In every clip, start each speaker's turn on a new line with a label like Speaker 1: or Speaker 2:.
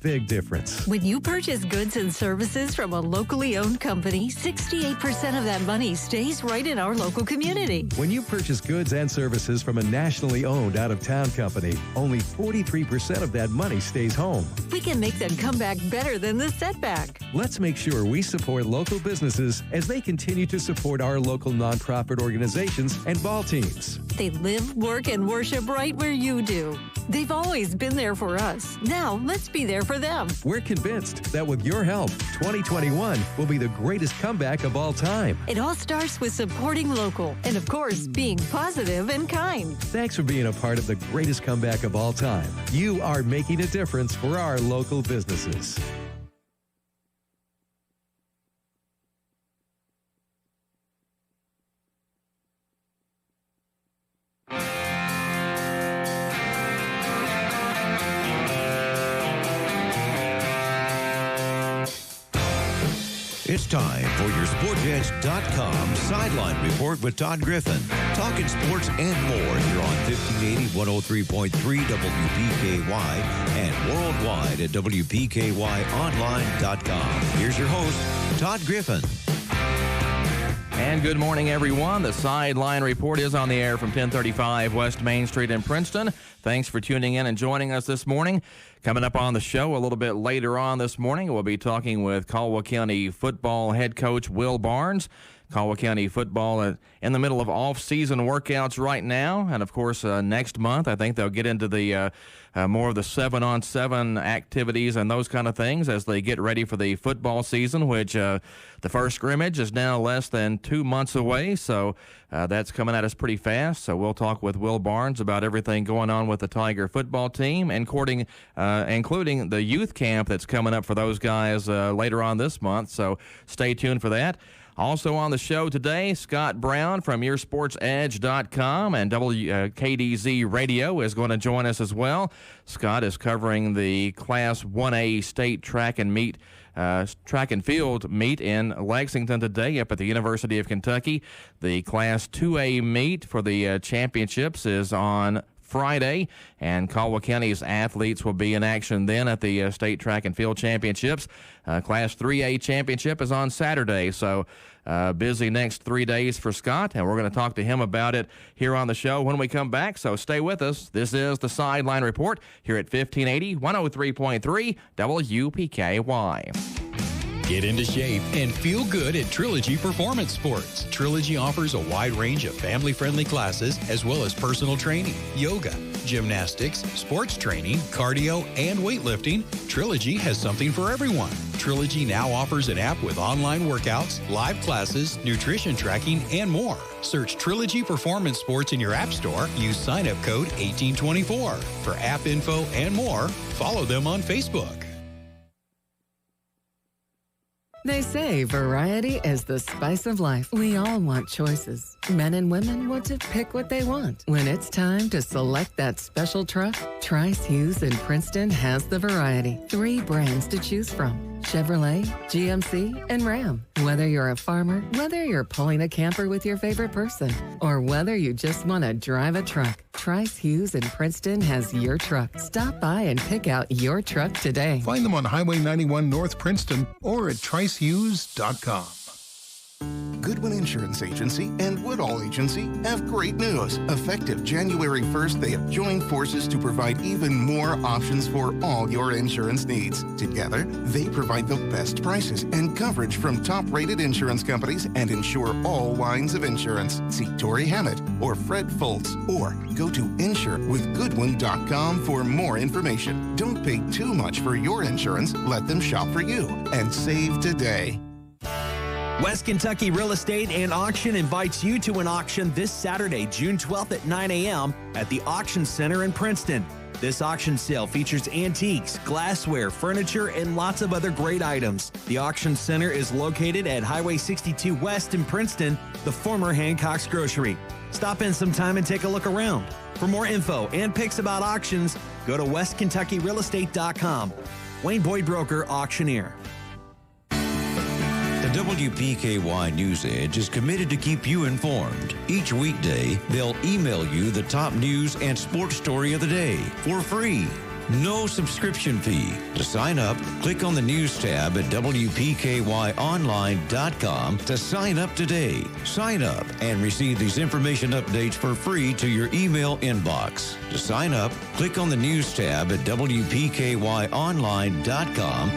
Speaker 1: big difference.
Speaker 2: When you purchase goods and services from a locally owned company, 68% of that money stays right in our local community.
Speaker 1: When you purchase goods and services from a nationally owned out-of-town company, only 43% of that money stays home.
Speaker 2: We can make them come back better than the setback.
Speaker 1: Let's make sure we support local businesses as they continue to support our local nonprofit organizations and ball teams.
Speaker 2: They live, work, and worship right where you do. They've always been there for us. Now, let's be there for them.
Speaker 1: We're convinced that with your help, 2021 will be the greatest comeback of all time.
Speaker 2: It all starts with supporting local and, of course, being positive and kind.
Speaker 1: Thanks for being a part of the greatest comeback of all time. You are making a difference for our local businesses.
Speaker 3: It's time for your SportsEdge.com Sideline Report with Todd Griffin. Talking sports and more here on 1580, 103.3 WPKY and worldwide at WPKYOnline.com. Here's your host, Todd Griffin.
Speaker 4: And good morning, everyone. The Sideline Report is on the air from 1035 West Main Street in Princeton. Thanks for tuning in and joining us this morning. Coming up on the show a little bit later on this morning, we'll be talking with Caldwell County football head coach Will Barnes. Caldwell County football in the middle of off-season workouts right now. And, of course, next month, I think they'll get into the more of the 7-on-7 activities and those kind of things as they get ready for the football season, which the first scrimmage is now less than 2 months away. So that's coming at us pretty fast. So we'll talk with Will Barnes about everything going on with the Tiger football team, including the youth camp that's coming up for those guys later on this month. So stay tuned for that. Also on the show today, Scott Brown from YourSportsEdge.com and WKDZ Radio is going to join us as well. Scott is covering the Class 1A state track and field meet in Lexington today up at the University of Kentucky. The Class 2A meet for the championships is on Friday, and Caldwell County's athletes will be in action then at the State Track and Field Championships. Class 3A Championship is on Saturday, so busy next 3 days for Scott, and we're going to talk to him about it here on the show when we come back, so stay with us. This is the Sideline Report here at 1580, 103.3 WPKY.
Speaker 5: Get into shape and feel good at Trilogy Performance Sports. Trilogy offers a wide range of family-friendly classes as well as personal training, yoga, gymnastics, sports training, cardio, and weightlifting. Trilogy has something for everyone. Trilogy now offers an app with online workouts, live classes, nutrition tracking, and more. Search Trilogy Performance Sports in your app store. Use sign-up code 1824. For app info and more, follow them on Facebook.
Speaker 6: They say variety is the spice of life. We all want choices. Men and women want to pick what they want. When it's time to select that special truck, Trice Hughes in Princeton has the variety. 3 brands to choose from: Chevrolet, GMC, and Ram. Whether you're a farmer, whether you're pulling a camper with your favorite person, or whether you just want to drive a truck, Trice Hughes in Princeton has your truck. Stop by and pick out your truck today.
Speaker 7: Find them on Highway 91 North Princeton or at tricehughes.com.
Speaker 8: Goodwin Insurance Agency and Woodall Agency have great news. Effective January 1st, they have joined forces to provide even more options for all your insurance needs. Together, they provide the best prices and coverage from top-rated insurance companies and insure all lines of insurance. See Tori Hammett or Fred Foltz or go to insurewithgoodwin.com for more information. Don't pay too much for your insurance. Let them shop for you and save today.
Speaker 9: West Kentucky Real Estate and Auction invites you to an auction this Saturday, June 12th at 9 a.m. at the Auction Center in Princeton. This auction sale features antiques, glassware, furniture, and lots of other great items. The Auction Center is located at Highway 62 West in Princeton, the former Hancock's Grocery. Stop in sometime and take a look around. For more info and pics about auctions, go to westkentuckyrealestate.com. Wayne Boyd Broker, Auctioneer.
Speaker 3: The WPKY News Edge is committed to keep you informed. Each weekday, they'll email you the top news and sports story of the day for free. No subscription fee. To sign up, click on the news tab at WPKYonline.com to sign up today. Sign up and receive these information updates for free to your email inbox. To sign up, click on the news tab at WPKYonline.com.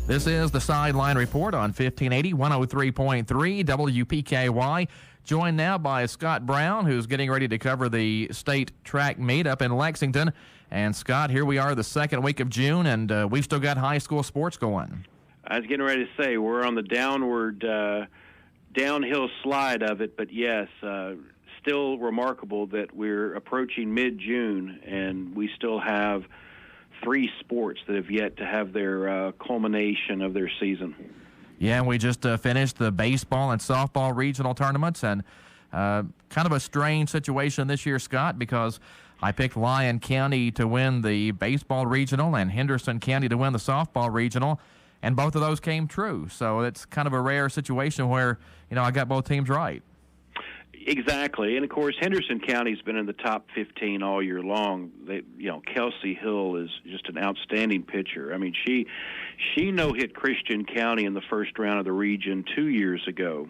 Speaker 4: This is the Sideline Report on 1580, 103.3 WPKY. Joined now by Scott Brown, who's getting ready to cover the state track meet up in Lexington. And Scott, here we are the second week of June, and we've still got high school sports going.
Speaker 10: I was getting ready to say we're on the downhill slide of it, but yes, still remarkable that we're approaching mid-June and we still have 3 sports that have yet to have their culmination of their season.
Speaker 4: Yeah, and we just finished the baseball and softball regional tournaments, and kind of a strange situation this year, Scott, because I picked Lyon County to win the baseball regional and Henderson County to win the softball regional, and both of those came true. So it's kind of a rare situation where, I got both teams right.
Speaker 10: Exactly, and of course Henderson County's been in the top 15 all year long. Kelsey Hill is just an outstanding pitcher. I mean, she no-hit Christian County in the first round of the region 2 years ago.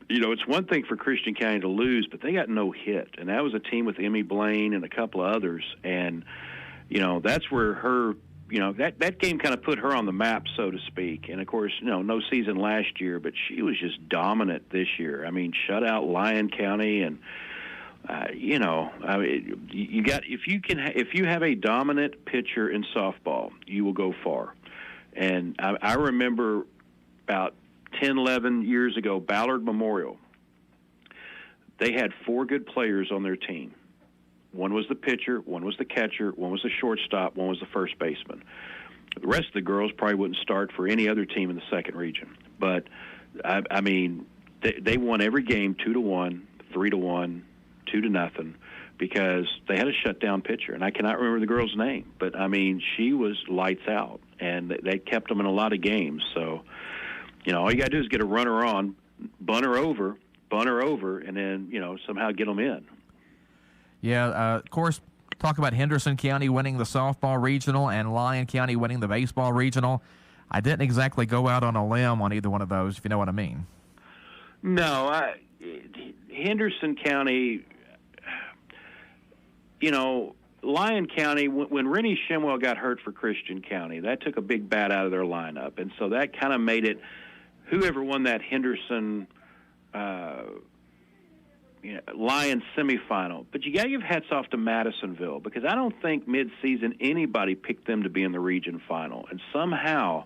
Speaker 10: It's one thing for Christian County to lose, but they got no hit, and that was a team with Emmy Blaine and a couple of others, and that's where her. That game kind of put her on the map, so to speak. And, of course, no season last year, but she was just dominant this year. I mean, shut out Lyon County, and, you got if you have a dominant pitcher in softball, you will go far. And I remember about 10, 11 years ago, Ballard Memorial, they had 4 good players on their team. One was the pitcher, one was the catcher, one was the shortstop, one was the first baseman. The rest of the girls probably wouldn't start for any other team in the second region. But, I mean, they won every game 2-1, 3-1, 2-0, because they had a shutdown pitcher. And I cannot remember the girl's name, but, I mean, she was lights out, and they kept them in a lot of games. So, all you got to do is get a runner on, bunt her over, and then, somehow get them in.
Speaker 4: Yeah, of course, talk about Henderson County winning the softball regional and Lyon County winning the baseball regional. I didn't exactly go out on a limb on either one of those, if you know what I mean.
Speaker 10: No, Henderson County, Lyon County, when Rennie Shimwell got hurt for Christian County, that took a big bat out of their lineup. And so that kind of made it, whoever won that Henderson Lions semifinal. But you got to give hats off to Madisonville, because I don't think mid-season anybody picked them to be in the region final. And somehow,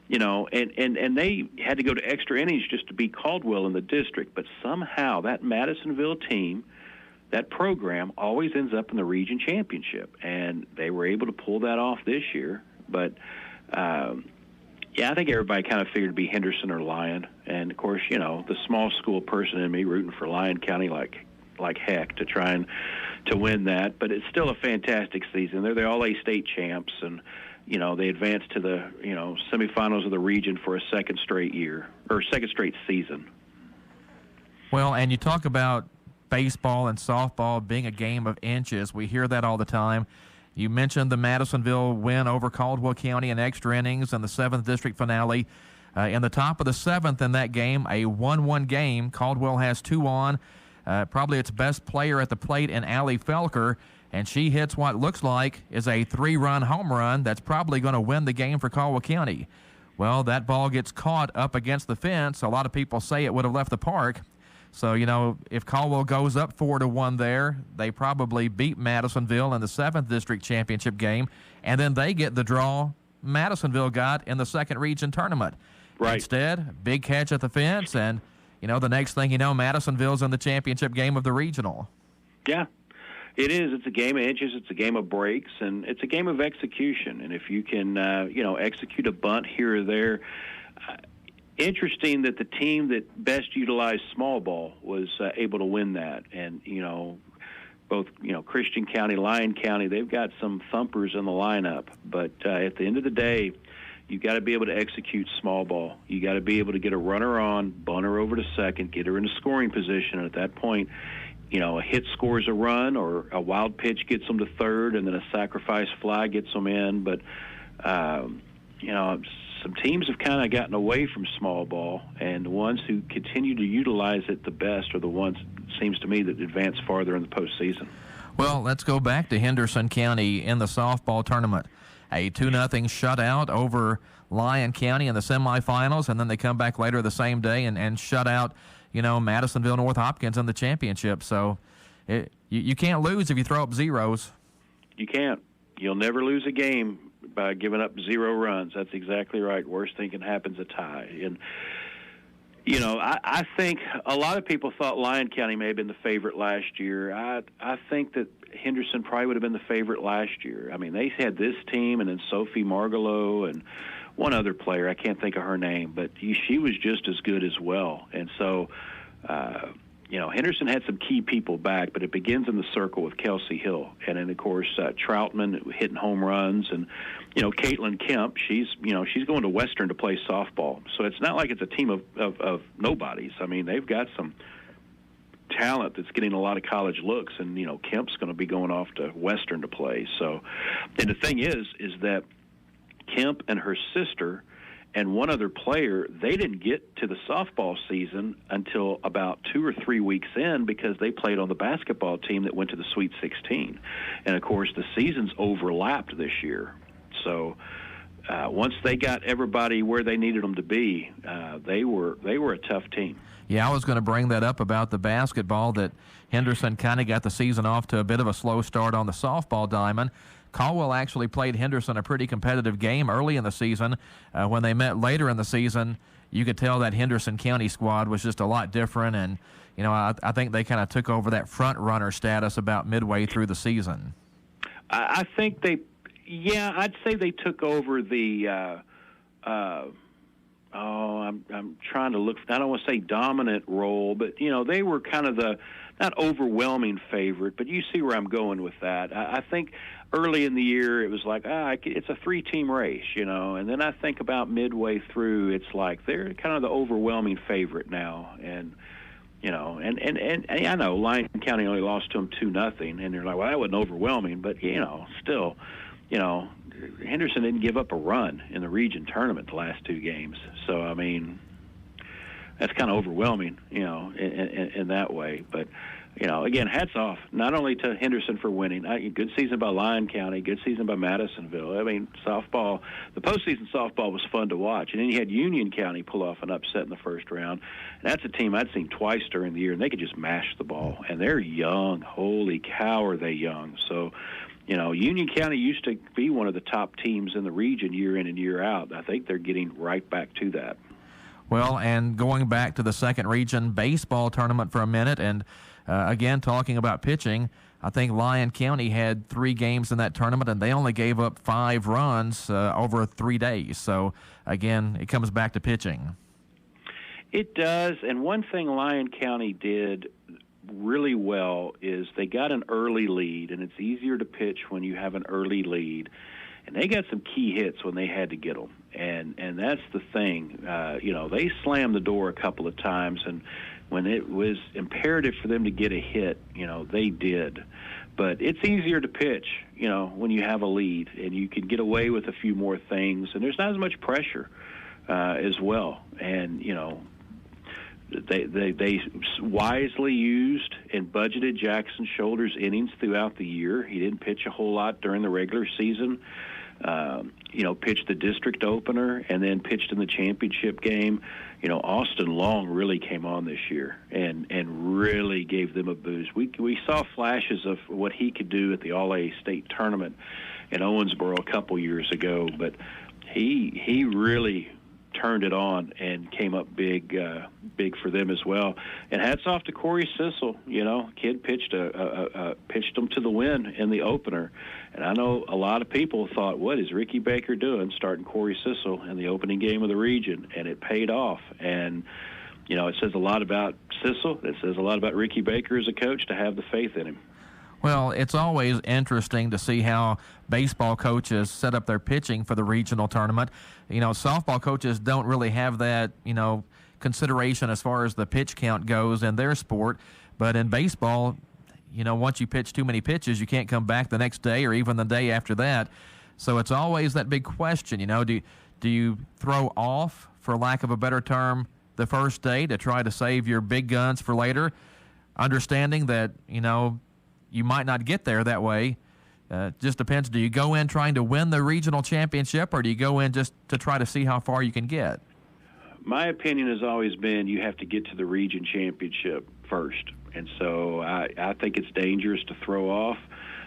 Speaker 10: and they had to go to extra innings just to beat Caldwell in the district. But somehow that Madisonville team, that program, always ends up in the region championship. And they were able to pull that off this year. But, I think everybody kind of figured it'd be Henderson or Lyon. And, of course, the small school person in me rooting for Lyon County like heck to try and to win that. But it's still a fantastic season. They're the All-A state champs, and, they advanced to the, semifinals of the region for a second straight season.
Speaker 4: Well, and you talk about baseball and softball being a game of inches. We hear that all the time. You mentioned the Madisonville win over Caldwell County in extra innings in the 7th district finale. In the top of the 7th in that game, a 1-1 game. Caldwell has 2 on. Probably its best player at the plate in Allie Felker, and she hits what looks like is a 3-run home run that's probably going to win the game for Caldwell County. Well, that ball gets caught up against the fence. A lot of people say it would have left the park. So, if Caldwell goes up 4-1 there, they probably beat Madisonville in the 7th district championship game, and then they get the draw Madisonville got in the second region tournament.
Speaker 10: Right.
Speaker 4: Instead, big catch at the fence, and, the next thing you know, Madisonville's in the championship game of the regional.
Speaker 10: Yeah, it is. It's a game of inches. It's a game of breaks, and it's a game of execution. And if you can, execute a bunt here or there, interesting that the team that best utilized small ball was able to win that. And, both, Christian County, Lyon County, they've got some thumpers in the lineup. But at the end of the day, You got to be able to execute small ball. You got to be able to get a runner on, bunt her over to second, get her into scoring position, and at that point, a hit scores a run, or a wild pitch gets them to third, and then a sacrifice fly gets them in. But some teams have kind of gotten away from small ball, and the ones who continue to utilize it the best are the ones, it seems to me, that advance farther in the postseason.
Speaker 4: Well, let's go back to Henderson County in the softball tournament. A 2-0 shutout over Lyon County in the semifinals, and then they come back later the same day and shut out, Madisonville North Hopkins in the championship. So you can't lose if you throw up zeros.
Speaker 10: You can't. You'll never lose a game by giving up 0 runs. That's exactly right. Worst thing can happen is a tie. And, I think a lot of people thought Lyon County may have been the favorite last year. I think that Henderson probably would have been the favorite last year. I mean, they had this team and then Sophie Margolo and one other player. I can't think of her name, but she was just as good as well. And so, Henderson had some key people back, but it begins in the circle with Kelsey Hill. And then, of course, Troutman hitting home runs. And, Caitlin Kemp, she's going to Western to play softball. So it's not like it's a team of nobodies. I mean, they've got some talent that's getting a lot of college looks. And, Kemp's going to be going off to Western to play. So, and the thing is that Kemp and her sister and one other player, they didn't get to the softball season until about 2 or 3 weeks in, because they played on the basketball team that went to the Sweet 16. And, of course, the seasons overlapped this year. So once they got everybody where they needed them to be, they were a tough team.
Speaker 4: Yeah, I was going to bring that up about the basketball, that Henderson kind of got the season off to a bit of a slow start on the softball diamond. Caldwell actually played Henderson a pretty competitive game early in the season. When they met later in the season, you could tell that Henderson County squad was just a lot different, and I think they kind of took over that front runner status about midway through the season.
Speaker 10: I think I'd say they took over the I'm trying to look, I don't want to say dominant role, but they were kind of the not overwhelming favorite, but you see where I'm going with that. I think early in the year it was like, it's a 3-team race, and then I think about midway through, it's like they're kind of the overwhelming favorite now. And and I know Lyon County only lost to them 2-0, and you're like, well, that wasn't overwhelming, but still, Henderson didn't give up a run in the region tournament the last 2 games. So I mean, that's kind of overwhelming, in that way. But again, hats off not only to Henderson for winning. Good season by Lyon County, good season by Madisonville. I mean, softball, the postseason softball was fun to watch. And then you had Union County pull off an upset in the first round. And that's a team I'd seen twice during the year, and they could just mash the ball. And they're young. Holy cow, are they young. So, Union County used to be one of the top teams in the region year in and year out. I think they're getting right back to that.
Speaker 4: Well, and going back to the second region baseball tournament for a minute, and again, talking about pitching, I think Lyon County had 3 games in that tournament, and they only gave up 5 runs over 3 days. So, again, it comes back to pitching.
Speaker 10: It does, and one thing Lyon County did really well is they got an early lead, and it's easier to pitch when you have an early lead. And they got some key hits when they had to get them. And that's the thing. They slammed the door a couple of times, and when it was imperative for them to get a hit, they did. But it's easier to pitch, when you have a lead, and you can get away with a few more things, and there's not as much pressure as well. And, they wisely used and budgeted Jackson Shoulders innings throughout the year. He didn't pitch a whole lot during the regular season. Pitched the district opener and then pitched in the championship game. Austin Long really came on this year and really gave them a boost. We saw flashes of what he could do at the All-A State tournament in Owensboro a couple years ago, but he really turned it on and came up big for them as well. And hats off to Corey Sissel. Kid pitched them to the win in the opener. And I know a lot of people thought, what is Ricky Baker doing starting Corey Sissel in the opening game of the region? And it paid off. And, it says a lot about Sissel. It says a lot about Ricky Baker as a coach to have the faith in him.
Speaker 4: Well, it's always interesting to see how baseball coaches set up their pitching for the regional tournament. Softball coaches don't really have that, consideration as far as the pitch count goes in their sport. But in baseball, once you pitch too many pitches, you can't come back the next day or even the day after that. So it's always that big question, do you throw off, for lack of a better term, the first day to try to save your big guns for later, understanding that, you might not get there that way. Just depends. Do you go in trying to win the regional championship, or do you go in just to try to see how far you can get?
Speaker 10: My opinion has always been you have to get to the region championship first. And so I think it's dangerous to throw off.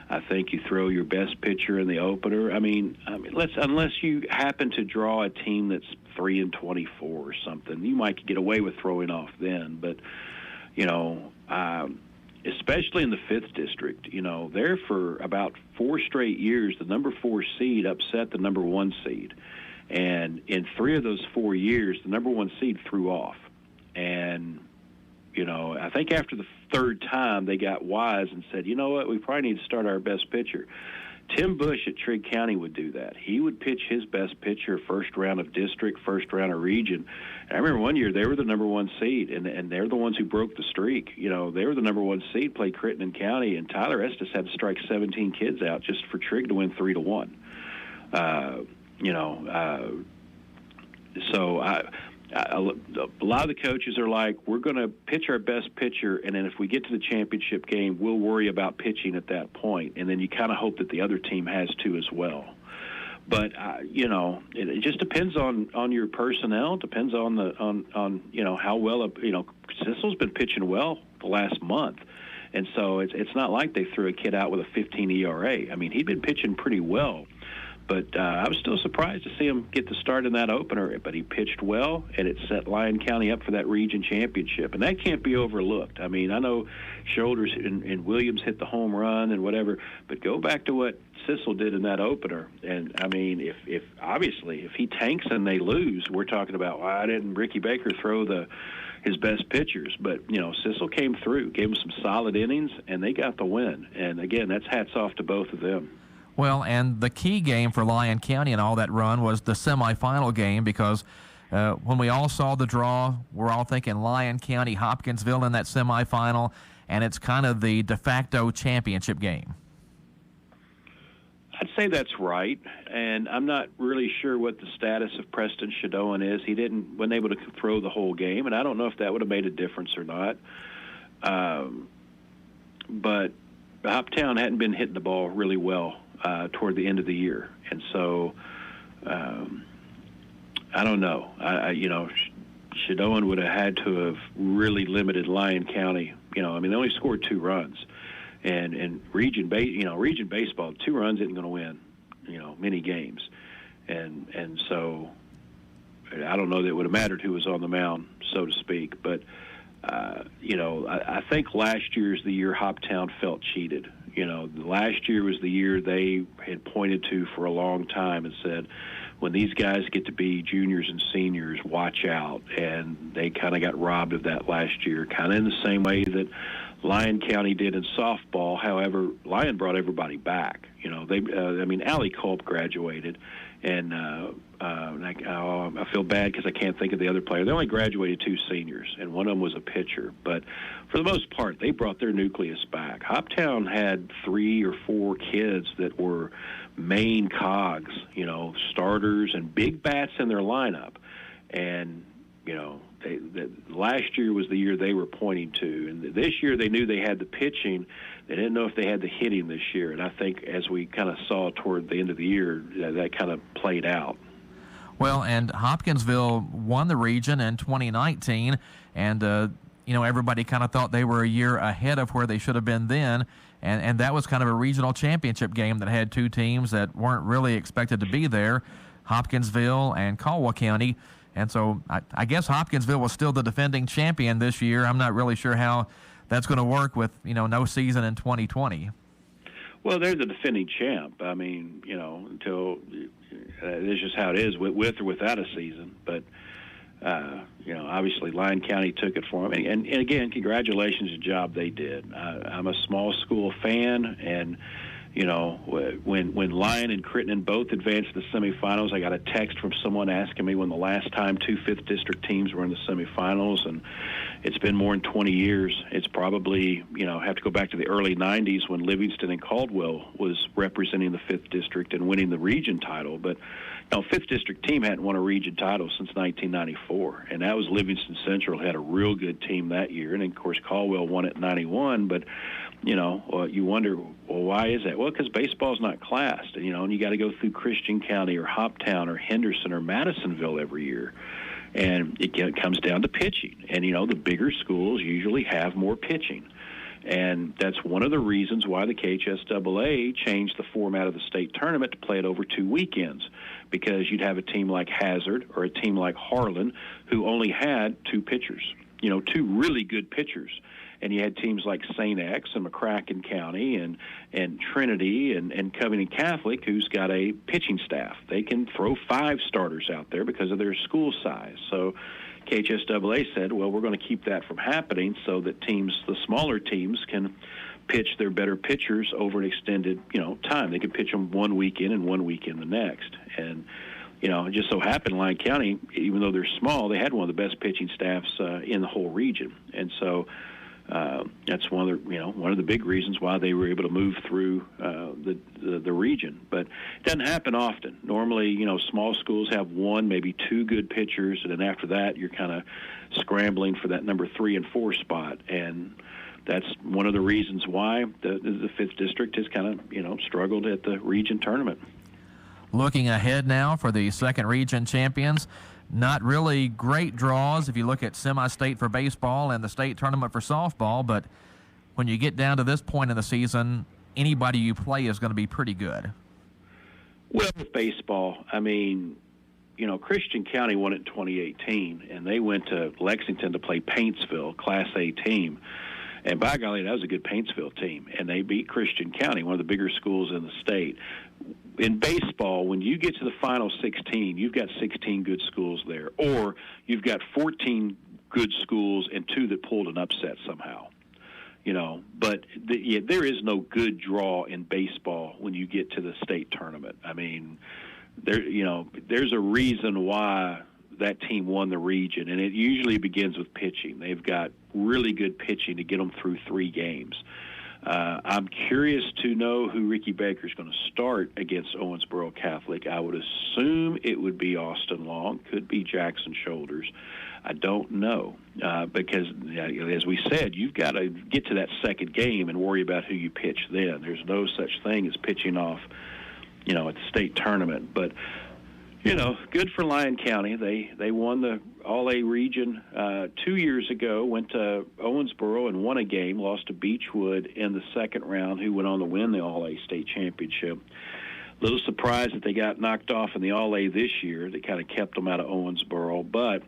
Speaker 10: I think you throw your best pitcher in the opener. Unless you happen to draw a team that's 3-24 or something, you might get away with throwing off then. But, especially in the 5th district, there for about 4 straight years, the number 4 seed upset the number 1 seed. And in 3 of those 4 years, the number 1 seed threw off. And, I think after the 3rd time, they got wise and said, you know what, we probably need to start our best pitcher. Tim Bush at Trigg County would do that. He would pitch his best pitcher first round of district, first round of region. And I remember one year they were the number 1 seed, and they're the ones who broke the streak. They were the number 1 seed, played Crittenden County, and Tyler Estes had to strike 17 kids out just for Trigg to win 3-1. So a lot of the coaches are like, we're going to pitch our best pitcher, and then if we get to the championship game, we'll worry about pitching at that point. And then you kind of hope that the other team has to as well. But it just depends on your personnel. Depends on how well Sissel's been pitching well the last month, and so it's not like they threw a kid out with a 15 ERA. I mean, he'd been pitching pretty well. But I was still surprised to see him get the start in that opener. But he pitched well, and it set Lyon County up for that region championship. And that can't be overlooked. I mean, I know Shoulders and Williams hit the home run and whatever, but go back to what Sissel did in that opener. And, I mean, if he tanks and they lose, we're talking about, why didn't Ricky Baker throw his best pitchers? But, Sissel came through, gave him some solid innings, and they got the win. And, again, that's hats off to both of them.
Speaker 4: Well, and the key game for Lyon County and all that run was the semifinal game, because when we all saw the draw, we're all thinking Lyon County, Hopkinsville in that semifinal, and it's kind of the de facto championship game.
Speaker 10: I'd say that's right, and I'm not really sure what the status of Preston Shadoan is. He wasn't able to throw the whole game, and I don't know if that would have made a difference or not. But Hoptown hadn't been hitting the ball really well toward the end of the year, and so I don't know. Shadoan would have had to have really limited Lyon County. They only scored 2 runs, and region baseball, 2 runs isn't going to win, many games, and so I don't know that it would have mattered who was on the mound, so to speak, but. I think last year is the year Hoptown felt cheated. Last year was the year they had pointed to for a long time and said, when these guys get to be juniors and seniors, watch out. And they kind of got robbed of that last year, kind of in the same way that Lyon County did in softball. However, Lyon brought everybody back. Allie Culp graduated, and I feel bad because I can't think of the other player. They only graduated 2 seniors, and one of them was a pitcher. But for the most part, they brought their nucleus back. Hoptown had 3 or 4 kids that were main cogs, starters and big bats in their lineup. And, last year was the year they were pointing to. And this year they knew they had the pitching. They didn't know if they had the hitting this year. And I think as we kind of saw toward the end of the year, that kind of played out.
Speaker 4: Well, and Hopkinsville won the region in 2019, and, everybody kind of thought they were a year ahead of where they should have been then, and that was kind of a regional championship game that had 2 teams that weren't really expected to be there, Hopkinsville and Caldwell County, and so I guess Hopkinsville was still the defending champion this year. I'm not really sure how that's going to work with, no season in 2020.
Speaker 10: Well, they're the defending champ. I mean, until... this is how it is, with or without a season. But Obviously Lyon County took it for them. And again, congratulations, the job they did. I'm a small school fan, and when Lyon and Crittenden both advanced to the semifinals, I got a text from someone asking me when the last time two 5th District teams were in the semifinals, and it's been more than 20 years. It's probably, have to go back to the early 90s when Livingston and Caldwell was representing the 5th District and winning the region title. But 5th District team hadn't won a region title since 1994, and that was Livingston Central had a real good team that year, and of course Caldwell won it in 91. But you wonder, well, why is that? Well, because baseball's not classed, and you got to go through Christian County or Hoptown or Henderson or Madisonville every year, and it comes down to pitching. And the bigger schools usually have more pitching. And that's one of the reasons why the KHSAA changed the format of the state tournament to play it over 2 weekends, because you'd have a team like Hazard or a team like Harlan who only had 2 pitchers, 2 really good pitchers. And you had teams like St. X and McCracken County and Trinity and Covington Catholic, who's got a pitching staff. They can throw 5 starters out there because of their school size. So KHSAA said, well, we're going to keep that from happening so that the smaller teams, can pitch their better pitchers over an extended, time. They can pitch them 1 weekend and 1 weekend the next. And, it just so happened Lyon County, even though they're small, they had one of the best pitching staffs in the whole region. And so that's one of the big reasons why they were able to move through the region. But it doesn't happen often. Normally, small schools have 1, maybe 2 good pitchers, and then after that, you're kind of scrambling for that number 3 and 4 spot. And that's one of the reasons why the 5th District has kind of struggled at the region tournament.
Speaker 4: Looking ahead now for the second region champions. Not really great draws if you look at semi-state for baseball and the state tournament for softball, but when you get down to this point in the season, anybody you play is going to be pretty good.
Speaker 10: Well, with baseball, Christian County won it in 2018, and they went to Lexington to play Paintsville, Class A team. And by golly, that was a good Paintsville team, and they beat Christian County, one of the bigger schools in the state. In baseball, when you get to the final 16, you've got 16 good schools there, or you've got 14 good schools and 2 that pulled an upset somehow. But there is no good draw in baseball when you get to the state tournament. There's a reason why that team won the region, and it usually begins with pitching. They've got really good pitching to get them through 3 games. I'm curious to know who Ricky Baker's going to start against Owensboro Catholic. I would assume it would be Austin Long, could be Jackson Shoulders. I don't know because, as we said, you've got to get to that second game and worry about who you pitch then. There's no such thing as pitching off, at the state tournament. But good for Lyon County. They won the All-A region 2 years ago, went to Owensboro and won a game, lost to Beechwood in the second round, who went on to win the All-A state championship. A little surprised that they got knocked off in the All-A this year. That kind of kept them out of Owensboro, but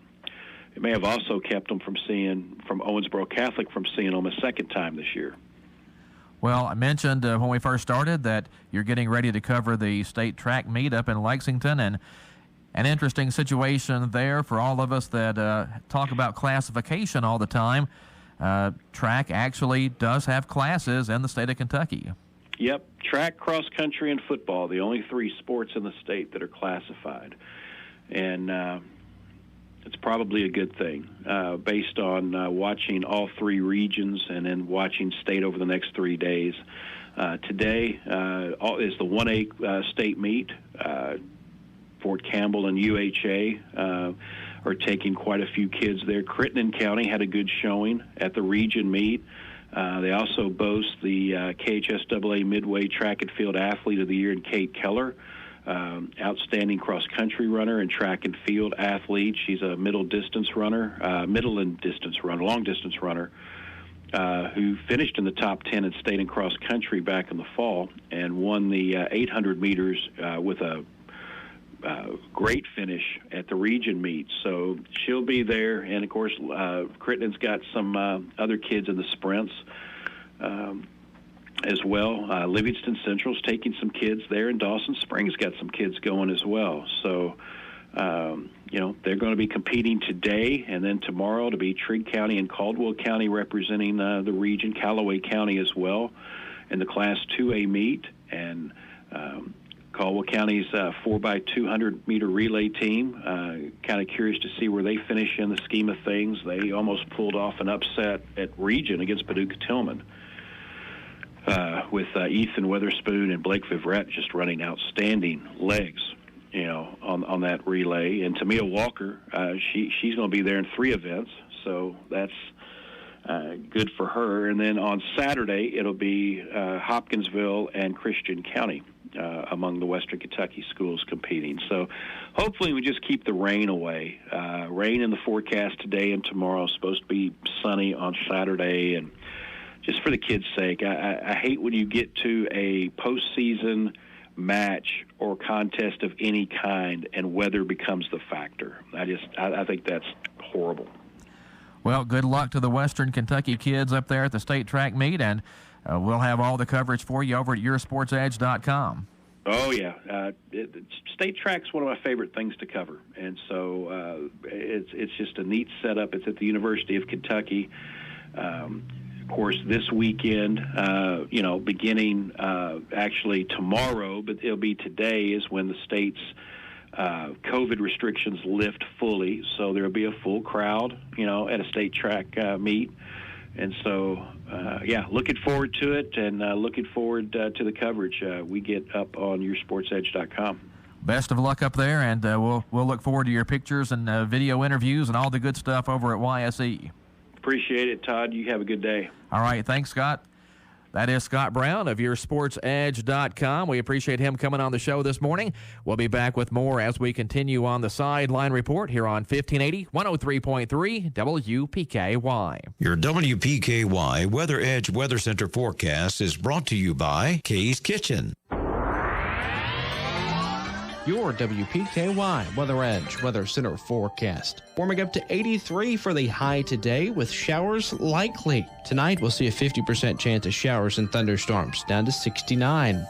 Speaker 10: it may have also kept them from Owensboro Catholic from seeing them a second time this year.
Speaker 4: Well, I mentioned when we first started that you're getting ready to cover the state track meet up in Lexington, and an interesting situation there for all of us that talk about classification all the time. Track actually does have classes in the state of Kentucky.
Speaker 10: Yep, track, cross country, and football, the only 3 sports in the state that are classified. And it's probably a good thing based on watching all 3 regions and then watching state over the next 3 days. Today is the 1A state meet. Fort Campbell and UHA are taking quite a few kids there. Crittenden County had a good showing at the region meet. They also boast the KHSAA Midway Track and Field Athlete of the Year in Kate Keller. Outstanding cross-country runner and track and field athlete. She's a long distance runner, who finished in the top 10 in state and cross-country back in the fall and won the 800 meters with a great finish at the region meet. So she'll be there. And, of course, Crittenden's got some other kids in the sprints as well. Livingston Central's taking some kids there, and Dawson Springs got some kids going as well. So They're going to be competing today and then tomorrow to be Trigg County and Caldwell County representing the region, Callaway County as well in the Class 2A meet. And Caldwell County's 4x200 meter relay team. Kind of curious to see where they finish in the scheme of things. They almost pulled off an upset at region against Paducah Tillman with Ethan Weatherspoon and Blake Vivrette just running outstanding legs, on that relay. And Tamia Walker, she's going to be there in 3 events, so that's good for her. And then on Saturday, it'll be Hopkinsville and Christian County among the Western Kentucky schools competing. So hopefully we just keep the rain away. Rain in the forecast today and tomorrow. Supposed to be sunny on Saturday. And just for the kids' sake, I hate when you get to a postseason match or contest of any kind and weather becomes the factor. I think that's horrible.
Speaker 4: Well, good luck to the Western Kentucky kids up there at the state track meet, and we'll have all the coverage for you over at yoursportsedge.com.
Speaker 10: Oh, yeah. State track's one of my favorite things to cover, and so it's just a neat setup. It's at the University of Kentucky. Of course, this weekend, beginning actually tomorrow, but it'll be today, is when the state's COVID restrictions lift fully. So there'll be a full crowd, at a state track meet. And so, looking forward to it and looking forward to the coverage we get up on yoursportsedge.com.
Speaker 4: Best of luck up there, and we'll look forward to your pictures and video interviews and all the good stuff over at YSE.
Speaker 10: Appreciate it, Todd. You have a good day.
Speaker 4: All right. Thanks, Scott. That is Scott Brown of yoursportsedge.com. We appreciate him coming on the show this morning. We'll be back with more as we continue on the Sideline Report here on 1580, 103.3 WPKY.
Speaker 3: Your WPKY Weather Edge Weather Center forecast is brought to you by Kay's Kitchen.
Speaker 11: Your WPKY Weather Edge Weather Center forecast. Warming up to 83 for the high today with showers likely. Tonight we'll see a 50% chance of showers and thunderstorms, down to 69.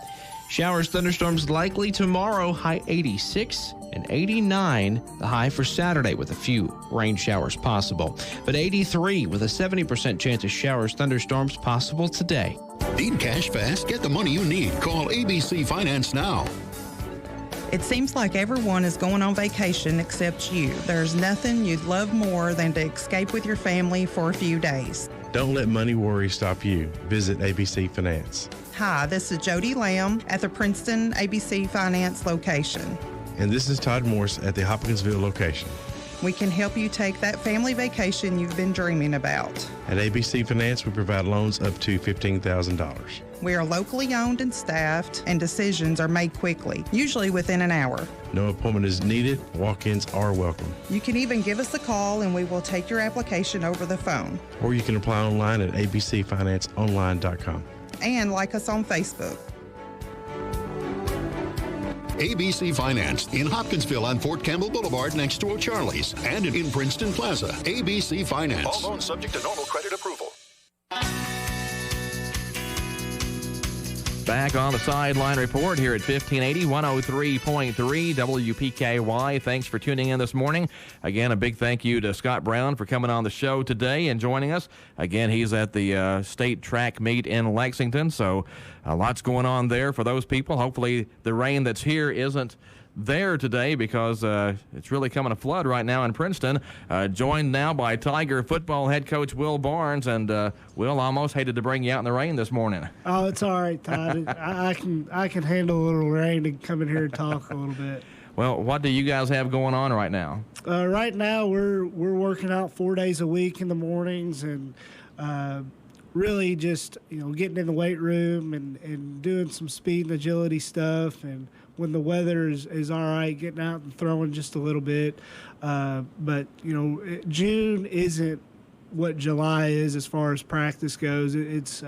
Speaker 11: Showers, thunderstorms likely tomorrow, high 86 and 89, the high for Saturday with a few rain showers possible. But 83 with a 70% chance of showers, thunderstorms possible today.
Speaker 12: Need cash fast? Get the money you need. Call ABC Finance now.
Speaker 13: It seems like everyone is going on vacation except you. There's nothing you'd love more than to escape with your family for a few days.
Speaker 14: Don't let money worry stop you. Visit ABC Finance.
Speaker 13: Hi, this is Jody Lamb at the Princeton ABC Finance location.
Speaker 14: And this is Todd Morse at the Hopkinsville location.
Speaker 13: We can help you take that family vacation you've been dreaming about.
Speaker 14: At ABC Finance, we provide loans up to $15,000.
Speaker 13: We are locally owned and staffed, and decisions are made quickly, usually within an hour.
Speaker 14: No appointment is needed. Walk-ins are welcome.
Speaker 13: You can even give us a call and we will take your application over the phone.
Speaker 14: Or you can apply online at abcfinanceonline.com.
Speaker 13: And like us on Facebook.
Speaker 12: ABC Finance in Hopkinsville on Fort Campbell Boulevard next to O'Charlie's and in Princeton Plaza. ABC Finance. All loans subject to normal credit approval.
Speaker 4: Back on the Sideline Report here at 1580, 103.3 WPKY. Thanks for tuning in this morning. Again, a big thank you to Scott Brown for coming on the show today and joining us. Again, he's at the state track meet in Lexington, so lots going on there for those people. Hopefully the rain that's here isn't there today because it's really coming a flood right now in Princeton. Joined now by Tiger football head coach Will Barnes. And Will, almost hated to bring you out in the rain this morning.
Speaker 15: Oh, it's all right, Todd. I can handle a little rain and come in here and talk a little bit.
Speaker 4: Well, what do you guys have going on right now?
Speaker 15: Right now we're working out 4 days a week in the mornings and really just getting in the weight room and doing some speed and agility stuff, and when the weather is all right, getting out and throwing just a little bit. But June isn't what July is as far as practice goes. It's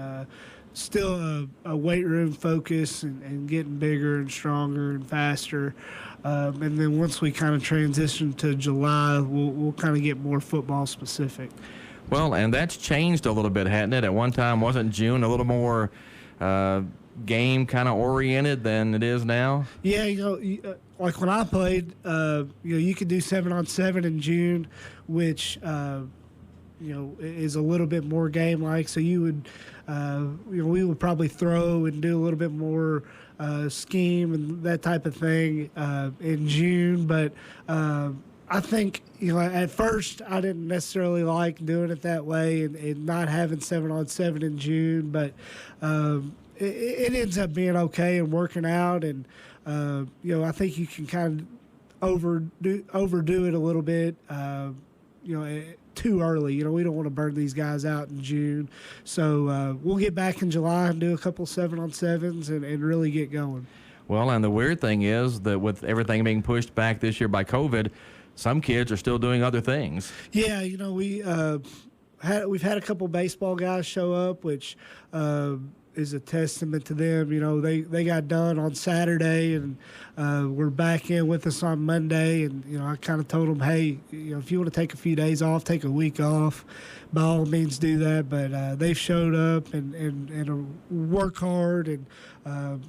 Speaker 15: still a weight room focus and getting bigger and stronger and faster. And then once we kind of transition to July, we'll kind of get more football specific.
Speaker 4: Well, and that's changed a little bit, hasn't it? At one time, wasn't June a little more game kind of oriented than it is now?
Speaker 15: Yeah, like when I played, you could do 7-on-7 in June, which is a little bit more game-like. So you would, we would probably throw and do a little bit more scheme and that type of thing in June. But I think, at first I didn't necessarily like doing it that way and not having 7-on-7 in June. But it ends up being okay and working out. And, I think you can kind of overdo it a little bit, too early. We don't want to burn these guys out in June. So we'll get back in July and do a couple 7-on-7s and really get going.
Speaker 4: Well, and the weird thing is that with everything being pushed back this year by COVID, some kids are still doing other things.
Speaker 15: Yeah, we've had a couple baseball guys show up, which is a testament to them. They got done on Saturday and were back in with us on Monday. And, I kind of told them, hey, if you want to take a few days off, take a week off, by all means do that. But they've showed up and work hard. And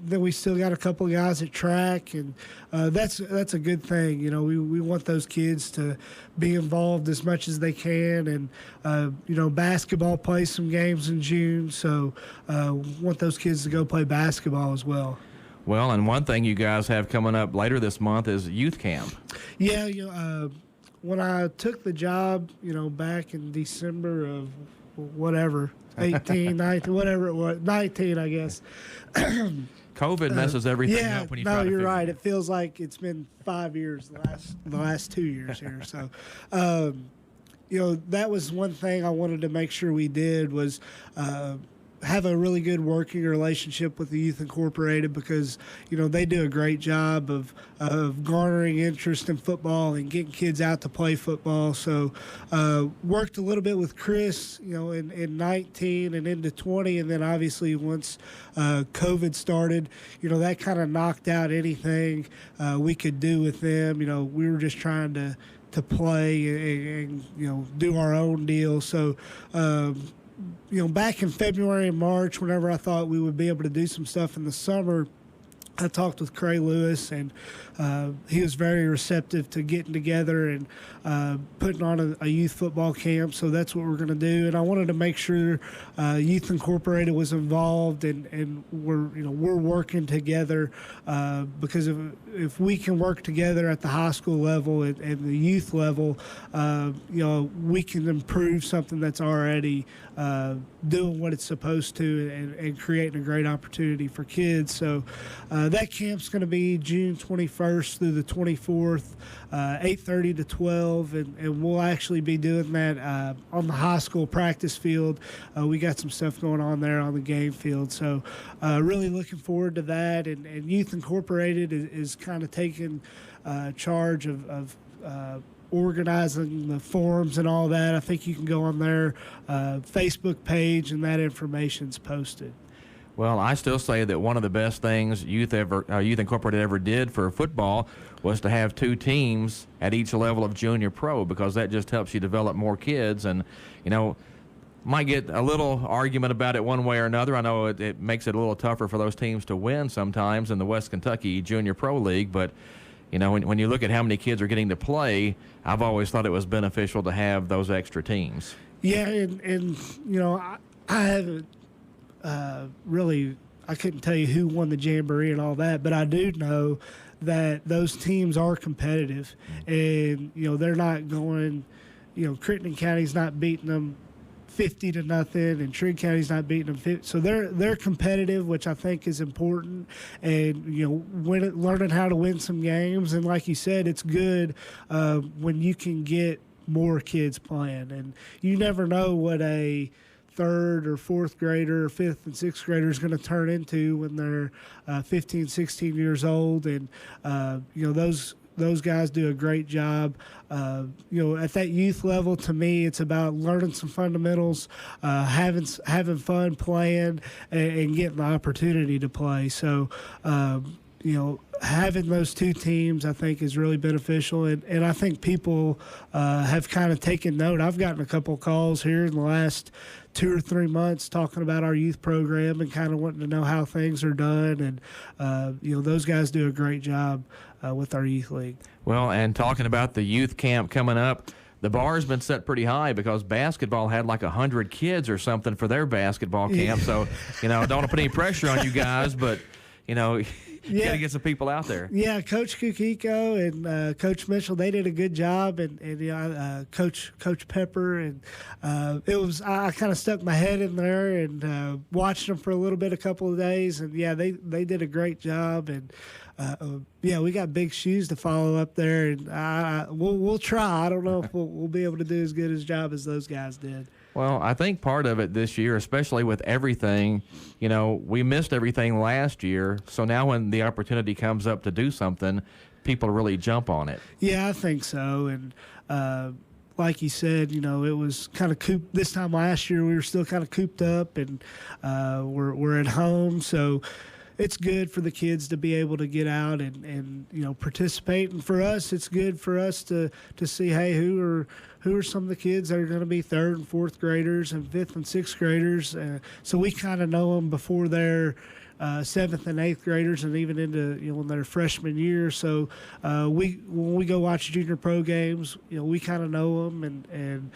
Speaker 15: then we still got a couple of guys at track. And that's a good thing. We want those kids to be involved as much as they can. And, basketball plays some games in June. So want those kids to go play basketball as well.
Speaker 4: Well, and one thing you guys have coming up later this month is youth camp.
Speaker 15: Yeah, when I took the job, back in December of whatever, 18, 19, whatever it was, 19, I guess.
Speaker 4: COVID messes everything up when you try to
Speaker 15: you're
Speaker 4: figure
Speaker 15: right.
Speaker 4: it.
Speaker 15: It feels like it's been 5 years, the last 2 years here. So, that was one thing I wanted to make sure we did was have a really good working relationship with the Youth Incorporated because, they do a great job of garnering interest in football and getting kids out to play football. So worked a little bit with Chris, in 19 and into 20. And then obviously once COVID started, that kind of knocked out anything we could do with them. We were just trying to play and do our own deal. So, back in February and March, whenever I thought we would be able to do some stuff in the summer, I talked with Cray Lewis, and he was very receptive to getting together and putting on a youth football camp. So that's what we're going to do. And I wanted to make sure Youth Incorporated was involved, and we're working together because if we can work together at the high school level and the youth level, we can improve something that's already doing what it's supposed to and creating a great opportunity for kids. So that camp's going to be June 21st through the 24th, 8:30 to 12, and we'll actually be doing that on the high school practice field. We got some stuff going on there on the game field, so really looking forward to that. And Youth Incorporated is kind of taking charge of organizing the forums and all that. I think you can go on their Facebook page, and that information's posted.
Speaker 4: Well, I still say that one of the best things Youth Incorporated ever did for football was to have 2 teams at each level of junior pro, because that just helps you develop more kids. And, might get a little argument about it one way or another. I know it makes it a little tougher for those teams to win sometimes in the West Kentucky Junior Pro League. But, when you look at how many kids are getting to play, I've always thought it was beneficial to have those extra teams.
Speaker 15: Yeah, and I haven't really, I couldn't tell you who won the Jamboree and all that, but I do know that those teams are competitive, and they're not going, Crittenden County's not beating them 50-0, and Trigg County's not beating them 50. So they're competitive, which I think is important, and learning how to win some games. And like you said, it's good when you can get more kids playing, and you never know what a 3rd or 4th grader or 5th and 6th grader is going to turn into when they're 15, 16 years old. And, those guys do a great job. At that youth level, to me, it's about learning some fundamentals, having fun playing, and getting the opportunity to play. So, having those 2 teams, I think, is really beneficial. And I think people have kind of taken note. I've gotten a couple calls here in the last 2 or 3 months talking about our youth program and kind of wanting to know how things are done. And, those guys do a great job with our youth league.
Speaker 4: Well, and talking about the youth camp coming up, the bar's been set pretty high because basketball had like 100 kids or something for their basketball camp. So, don't want to put any pressure on you guys, but, you got to get some people out there.
Speaker 15: Yeah, Coach Kukiko and Coach Mitchell, they did a good job, and Coach Pepper, and I kind of stuck my head in there and watched them for a little bit, a couple of days, and they did a great job, and we got big shoes to follow up there, and we'll try. I don't know if we'll be able to do as good a job as those guys did.
Speaker 4: Well, I think part of it this year, especially with everything, we missed everything last year. So now when the opportunity comes up to do something, people really jump on it.
Speaker 15: Yeah, I think so. And like you said, it was kind of cooped. This time last year, we were still kind of cooped up, and we're at home. So it's good for the kids to be able to get out and participate. And for us, it's good for us to see, hey, who are some of the kids that are going to be 3rd and 4th graders and 5th and 6th graders. So we kind of know them before they're 7th and 8th graders and even into when they're freshman year. So when we go watch junior pro games, we kind of know them, and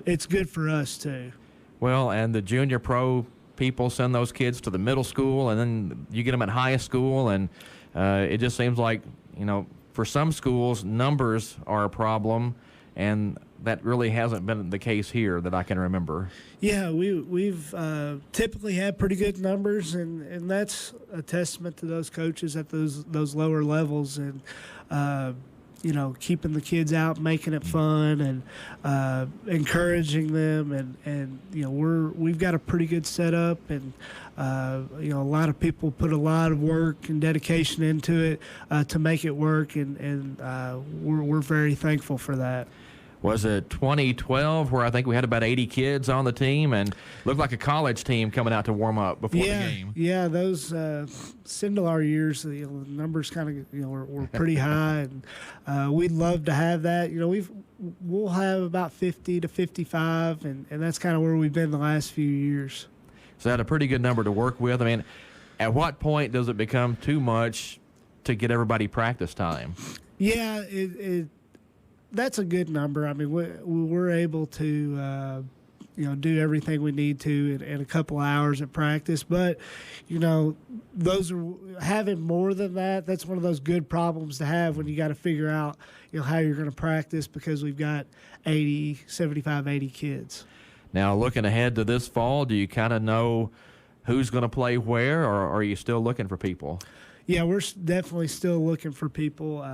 Speaker 15: it's good for us too.
Speaker 4: Well, and the junior pro people send those kids to the middle school, and then you get them at high school, and it just seems like for some schools numbers are a problem, and that really hasn't been the case here that I can remember.
Speaker 15: Yeah, we've typically had pretty good numbers, and that's a testament to those coaches at those lower levels, and keeping the kids out, making it fun, and encouraging them, and we've got a pretty good setup, and a lot of people put a lot of work and dedication into it to make it work, and we're very thankful for that.
Speaker 4: Was it 2012 where I think we had about 80 kids on the team and looked like a college team coming out to warm up before the game?
Speaker 15: Yeah, those Sindelar years, the numbers kind of were pretty high, and we'd love to have that. We'll have about 50 to 55, and that's kind of where we've been the last few years.
Speaker 4: So that's a pretty good number to work with. I mean, at what point does it become too much to get everybody practice time?
Speaker 15: Yeah, that's a good number. I mean, we're able to, do everything we need to in a couple hours at practice. But, those are having more than that. That's one of those good problems to have when you got to figure out, how you're going to practice because we've got 75, 80 kids.
Speaker 4: Now, looking ahead to this fall, do you kind of know who's going to play where, or are you still looking for people?
Speaker 15: Yeah, we're definitely still looking for people.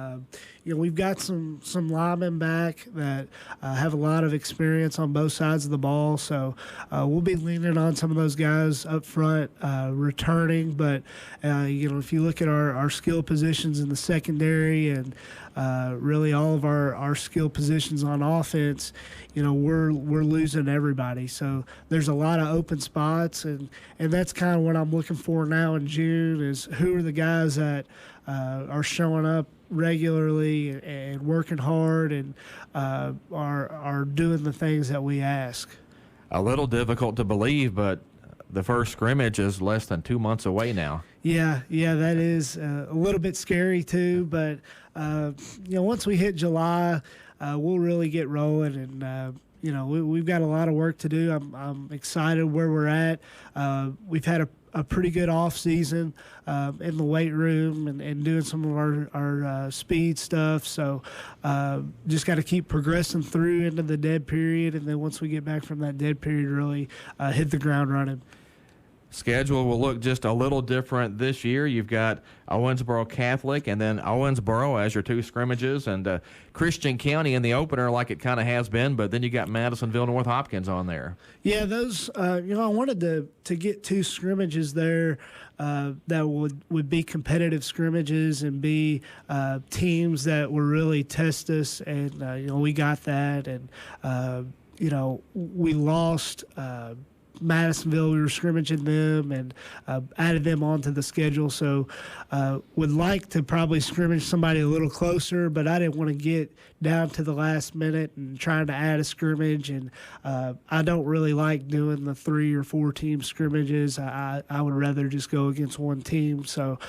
Speaker 15: We've got some linemen back that have a lot of experience on both sides of the ball, so we'll be leaning on some of those guys up front returning. But, if you look at our skill positions in the secondary and really all of our skill positions on offense, we're losing everybody. So there's a lot of open spots, and that's kind of what I'm looking for now in June is who are the guys that are showing up regularly and working hard and are doing the things that we ask.
Speaker 4: A little difficult to believe, but the first scrimmage is less than 2 months away now.
Speaker 15: Yeah, that is a little bit scary too. But once we hit July, we'll really get rolling, and we've got a lot of work to do. I'm excited where we're at. We've had a pretty good off season in the weight room and doing some of our speed stuff. So just got to keep progressing through into the dead period, and then once we get back from that dead period, really hit the ground running.
Speaker 4: Schedule will look just a little different this year. You've got Owensboro Catholic and then Owensboro as your two scrimmages, and Christian County in the opener like it kind of has been, but then you got Madisonville North Hopkins on there.
Speaker 15: Yeah, those, I wanted to get two scrimmages there that would be competitive scrimmages and be teams that would really test us, and, we got that, and, we lost Madisonville, we were scrimmaging them and added them onto the schedule. So would like to probably scrimmage somebody a little closer, but I didn't want to get down to the last minute and trying to add a scrimmage. And I don't really like doing the 3 or 4 team scrimmages. I would rather just go against one team. So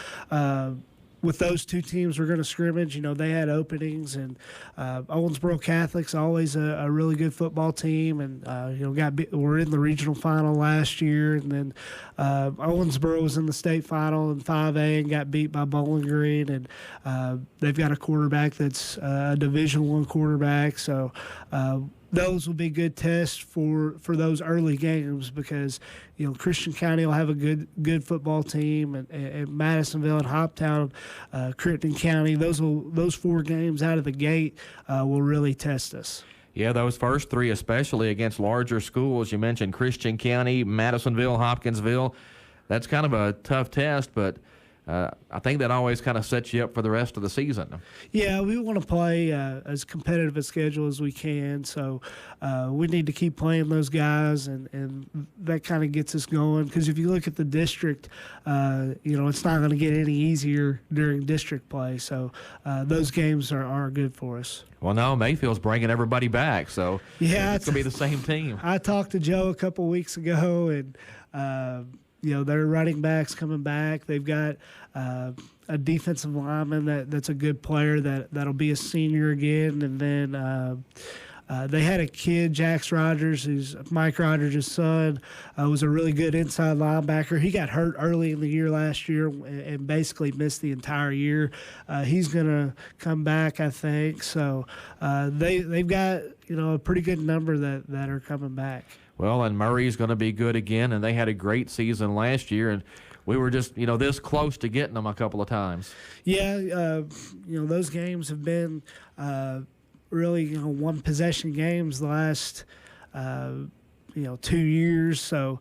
Speaker 15: with those 2 teams we're going to scrimmage, they had openings, and Owensboro Catholic's always a really good football team, and we're in the regional final last year, and then Owensboro was in the state final in 5A and got beat by Bowling Green, and they've got a quarterback that's a Division I quarterback, so those will be good tests for those early games because Christian County will have a good football team, and Madisonville and Hoptown, Crittenden County, those 4 games out of the gate will really test us.
Speaker 4: Yeah, those first 3, especially against larger schools. You mentioned Christian County, Madisonville, Hopkinsville. That's kind of a tough test, but I think that always kind of sets you up for the rest of the season.
Speaker 15: Yeah, we want to play as competitive a schedule as we can, so we need to keep playing those guys, and that kind of gets us going. Because if you look at the district, it's not going to get any easier during district play, so those games are good for us.
Speaker 4: Well, no, Mayfield's bringing everybody back, so
Speaker 15: yeah,
Speaker 4: it's going to be the same team.
Speaker 15: I talked to Joe a couple weeks ago, and their running backs coming back. They've got a defensive lineman that's a good player that'll be a senior again. And then they had a kid, Jax Rogers, who's Mike Rogers' son, was a really good inside linebacker. He got hurt early in the year last year and basically missed the entire year. He's going to come back, I think. So they've got a pretty good number that are coming back.
Speaker 4: Well, and Murray's going to be good again, and they had a great season last year, and we were just, this close to getting them a couple of times.
Speaker 15: Yeah, those games have been really, one-possession games the last, 2 years. So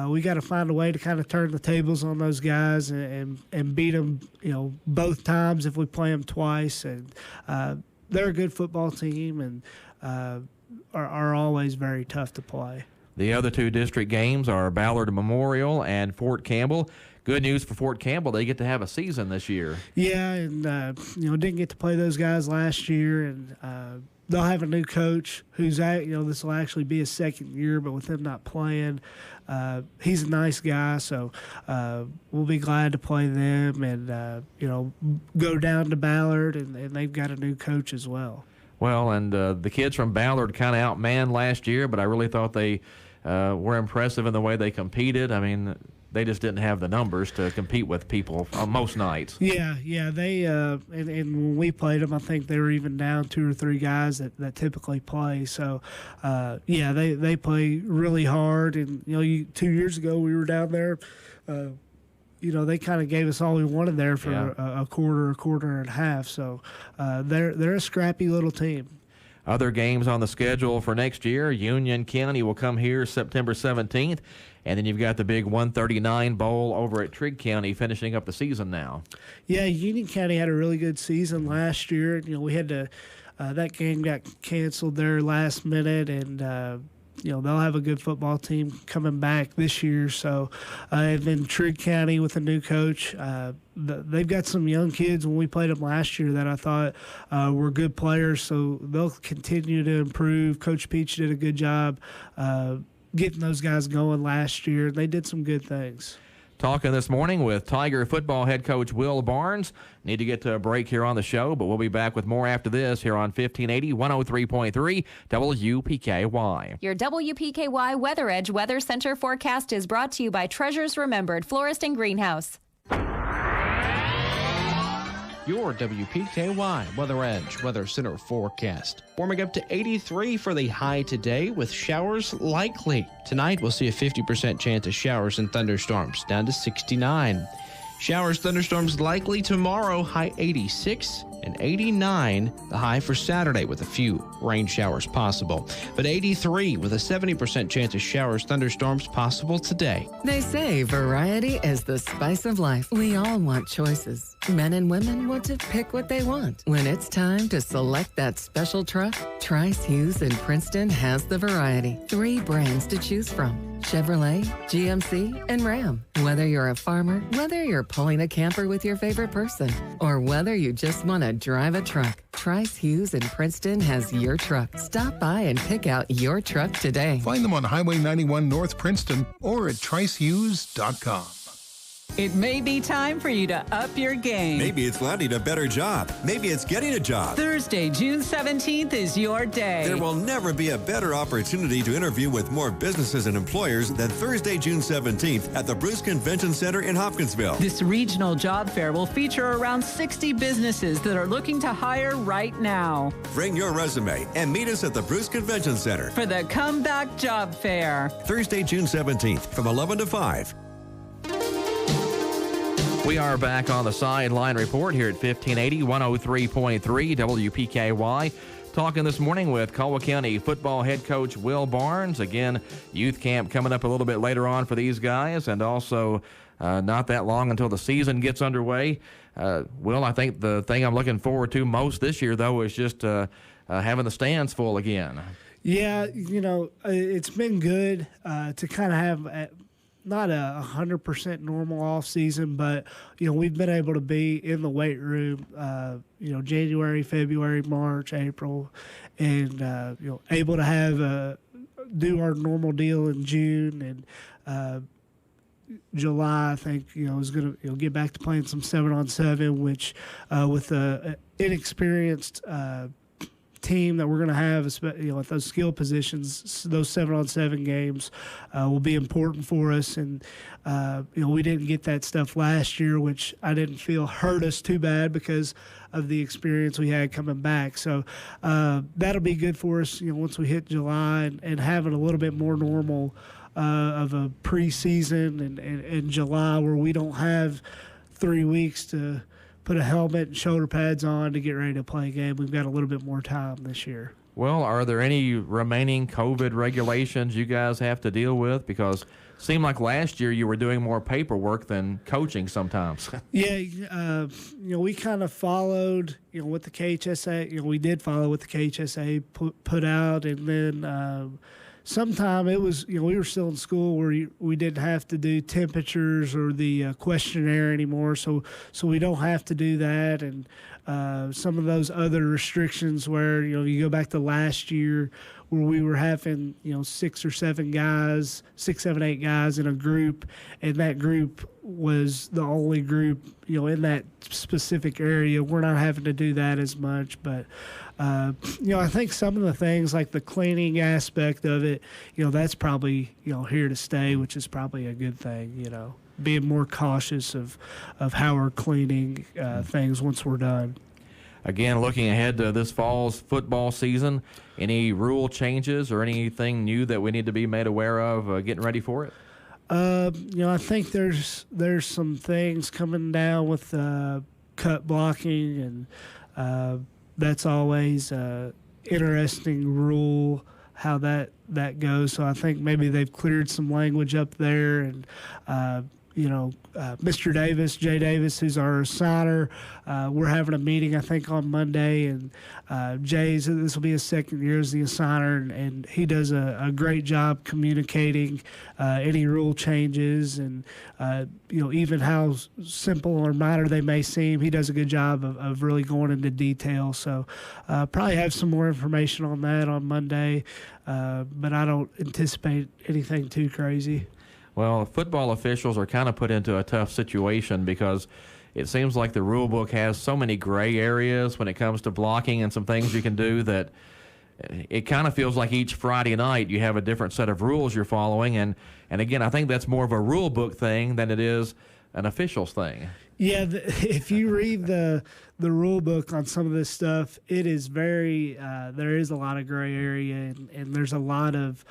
Speaker 15: we got to find a way to kind of turn the tables on those guys and beat them, both times if we play them twice. And they're a good football team and are always very tough to play.
Speaker 4: The other 2 district games are Ballard Memorial and Fort Campbell. Good news for Fort Campbell, they get to have a season this year.
Speaker 15: Yeah, and, didn't get to play those guys last year, and they'll have a new coach who's, this will actually be his second year, but with him not playing, he's a nice guy, so we'll be glad to play them and, go down to Ballard, and they've got a new coach as well.
Speaker 4: Well, and the kids from Ballard kind of outmanned last year, but I really thought they were impressive in the way they competed. I mean, they just didn't have the numbers to compete with people on most nights.
Speaker 15: Yeah, they and when we played them, I think they were even down 2 or 3 guys that typically play. So, they play really hard. And 2 years ago we were down there. They kind of gave us all we wanted there for a quarter and a half. So they're a scrappy little team.
Speaker 4: Other games on the schedule for next year, Union County will come here September 17th, and then you've got the big 139 Bowl over at Trigg County finishing up the season now.
Speaker 15: Yeah, Union County had a really good season last year. We had to that game got canceled there last minute, and they'll have a good football team coming back this year. So, and then Trigg County with a new coach, they've got some young kids when we played them last year that I thought were good players. So they'll continue to improve. Coach Peach did a good job getting those guys going last year. They did some good things.
Speaker 4: Talking this morning with Tiger football head coach Will Barnes. Need to get to a break here on the show, but we'll be back with more after this here on 1580 103.3 WPKY.
Speaker 16: Your WPKY Weather Edge Weather Center forecast is brought to you by Treasures Remembered Florist and Greenhouse.
Speaker 11: Your WPKY Weather Edge Weather Center forecast. Warming up to 83 for the high today with showers likely. Tonight we'll see a 50% chance of showers and thunderstorms, down to 69. Showers, thunderstorms likely tomorrow, high 86 and 89, the high for Saturday with a few rain showers possible. But 83 with a 70% chance of showers, thunderstorms possible today.
Speaker 6: They say variety is the spice of life. We all want choices. Men and women want to pick what they want. When it's time to select that special truck, Trice Hughes in Princeton has the variety. 3 brands to choose from. Chevrolet, GMC, and Ram. Whether you're a farmer, whether you're pulling a camper with your favorite person, or whether you just want to drive a truck, Trice Hughes in Princeton has your truck. Stop by and pick out your truck today.
Speaker 7: Find them on Highway 91 North Princeton or at tricehughes.com.
Speaker 17: It may be time for you to up your game.
Speaker 18: Maybe it's landing a better job. Maybe it's getting a job.
Speaker 17: Thursday, June 17th is your day.
Speaker 18: There will never be a better opportunity to interview with more businesses and employers than Thursday, June 17th at the Bruce Convention Center in Hopkinsville.
Speaker 17: This regional job fair will feature around 60 businesses that are looking to hire right now.
Speaker 18: Bring your resume and meet us at the Bruce Convention Center
Speaker 17: for the Comeback Job Fair.
Speaker 18: Thursday, June 17th from 11 to 5.
Speaker 4: We are back on the Sideline Report here at 1580, 103.3 WPKY. Talking this morning with Caldwell County football head coach Will Barnes. Again, youth camp coming up a little bit later on for these guys, and also not that long until the season gets underway. Will, I think the thing I'm looking forward to most this year, though, is just having the stands full again.
Speaker 15: Yeah, it's been good to kind of have not a 100% normal off season, but we've been able to be in the weight room, January, February, March, April, and able to have do our normal deal in June and July. I think is going to get back to playing some 7-on-7, which with the inexperienced team that we're going to have, at those skill positions, those 7-on-7 games will be important for us. And we didn't get that stuff last year, which I didn't feel hurt us too bad because of the experience we had coming back. So that'll be good for us, once we hit July and having a little bit more normal of a preseason and July, where we don't have 3 weeks to put a helmet and shoulder pads on to get ready to play a game. We've got a little bit more time this year.
Speaker 4: Well, are there any remaining COVID regulations you guys have to deal with? Because it seemed like last year you were doing more paperwork than coaching sometimes.
Speaker 15: Yeah, we kind of followed, what the KHSA, we did follow what the KHSA put out, and then sometime it was, we were still in school where we didn't have to do temperatures or the questionnaire anymore, so we don't have to do that. And some of those other restrictions where, you go back to last year where we were having, 6 or 7 guys, 6, 7, 8 guys in a group, and that group was the only group, in that specific area. We're not having to do that as much, but I think some of the things like the cleaning aspect of it, that's probably, here to stay, which is probably a good thing, being more cautious of how we're cleaning things once we're done.
Speaker 4: Again, looking ahead to this fall's football season, any rule changes or anything new that we need to be made aware of getting ready for it?
Speaker 15: I think there's some things coming down with cut blocking, and that's always an interesting rule, how that goes. So I think maybe they've cleared some language up there, and Mr. Davis, Jay Davis, who's our assigner, we're having a meeting, I think, on Monday, and this will be his second year as the assigner, and he does a great job communicating any rule changes, and even how simple or minor they may seem. He does a good job of really going into detail. So probably have some more information on that on Monday, but I don't anticipate anything too crazy.
Speaker 4: Well, football officials are kind of put into a tough situation because it seems like the rule book has so many gray areas when it comes to blocking and some things you can do that it kind of feels like each Friday night you have a different set of rules you're following. And again, I think that's more of a rule book thing than it is an officials thing.
Speaker 15: Yeah, if you read the rule book on some of this stuff, it is very there is a lot of gray area, and there's a lot of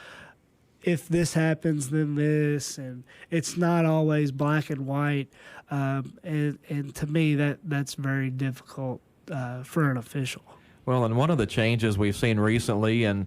Speaker 15: if this happens, then this, and it's not always black and white. And to me, that's very difficult for an official.
Speaker 4: Well, and one of the changes we've seen recently, and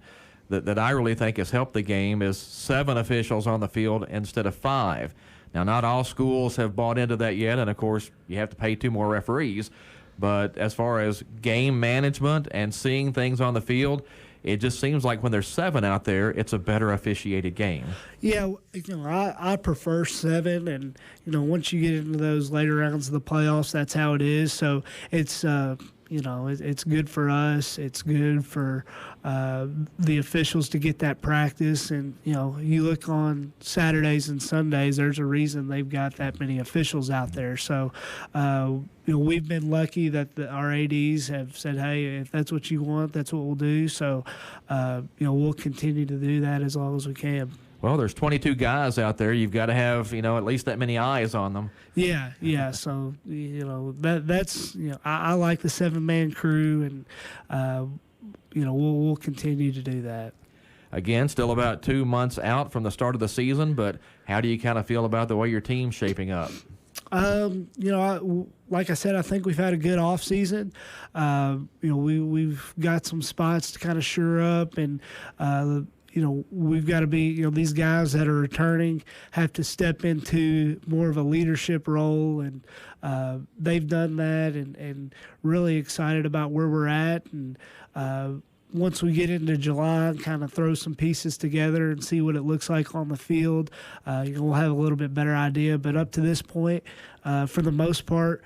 Speaker 4: that I really think has helped the game, is 7 officials on the field instead of 5. Now, not all schools have bought into that yet, and of course, you have to pay 2 more referees. But as far as game management and seeing things on the field, it just seems like when there's 7 out there, it's a better officiated game.
Speaker 15: Yeah, I prefer 7, and once you get into those later rounds of the playoffs, that's how it is. So it's it's good for us. It's good for the officials to get that practice. And, you look on Saturdays and Sundays, there's a reason they've got that many officials out there. So, we've been lucky that our ADs have said, hey, if that's what you want, that's what we'll do. So, we'll continue to do that as long as we can.
Speaker 4: Well, there's 22 guys out there. You've got to have, at least that many eyes on them.
Speaker 15: Yeah. So, that's, I like the 7-man crew, and, we'll continue to do that.
Speaker 4: Again, still about 2 months out from the start of the season, but how do you kind of feel about the way your team's shaping up?
Speaker 15: Like I said, I think we've had a good off season. We've got some spots to kind of shore up, and, we've got to be, these guys that are returning have to step into more of a leadership role, and they've done that, and really excited about where we're at. And once we get into July and kind of throw some pieces together and see what it looks like on the field, we'll have a little bit better idea. But up to this point, for the most part,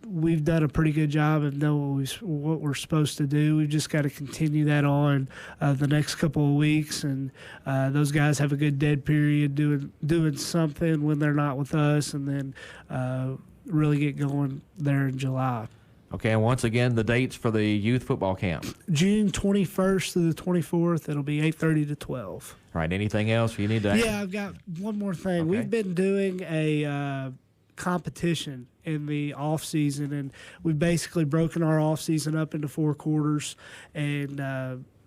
Speaker 15: we've done a pretty good job of knowing what we're supposed to do. We've just got to continue that on the next couple of weeks, and those guys have a good dead period doing something when they're not with us, and then really get going there in July.
Speaker 4: Okay, and once again, the dates for the youth football camp.
Speaker 15: June 21st through the 24th. It'll be 8:30 to 12.
Speaker 4: All right, anything else you need to add?
Speaker 15: Yeah, I've got one more thing.
Speaker 4: Okay.
Speaker 15: We've been doing a competition in the off season, and we've basically broken our off season up into 4 quarters, and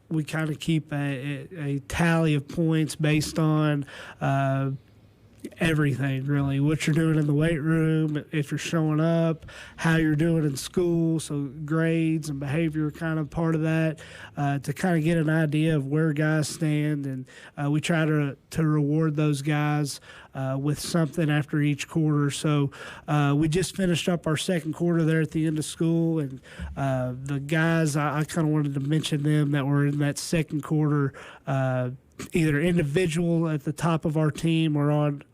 Speaker 15: we kind of keep a tally of points based on everything, really, what you're doing in the weight room, if you're showing up, how you're doing in school. So grades and behavior are kind of part of that, to kind of get an idea of where guys stand. And we try to reward those guys with something after each quarter. So we just finished up our second quarter there at the end of school, and the guys, I kind of wanted to mention them that were in that second quarter, either individual at the top of our team or on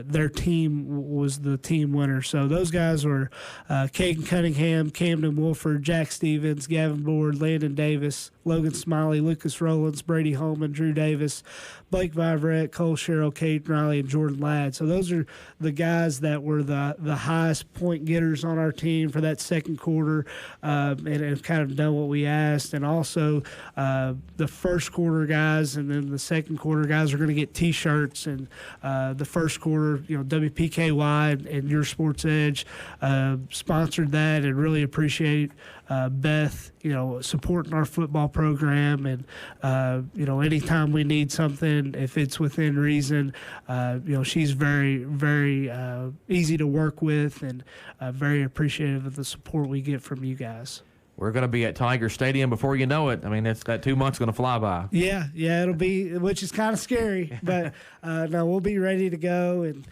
Speaker 15: their team was the team winner. So those guys were Caden Cunningham, Camden Wolford, Jack Stevens, Gavin Board, Landon Davis, Logan Smiley, Lucas Rollins, Brady Holman, Drew Davis, Blake Viverette, Cole Sherrill, Caden Riley, and Jordan Ladd. So those are the guys that were the highest point getters on our team for that second quarter, and have kind of done what we asked. And also the first quarter guys and then the second quarter guys are going to get T-shirts. And the first quarter, WPKY and Your Sports Edge sponsored that, and really appreciate Beth, supporting our football program. And, anytime we need something, if it's within reason, she's very, very easy to work with, and very appreciative of the support we get from you guys.
Speaker 4: We're going to be at Tiger Stadium before you know it. I mean, it's that 2 months going to fly by.
Speaker 15: Yeah, it'll be, which is kind of scary, but no, we'll be ready to go, and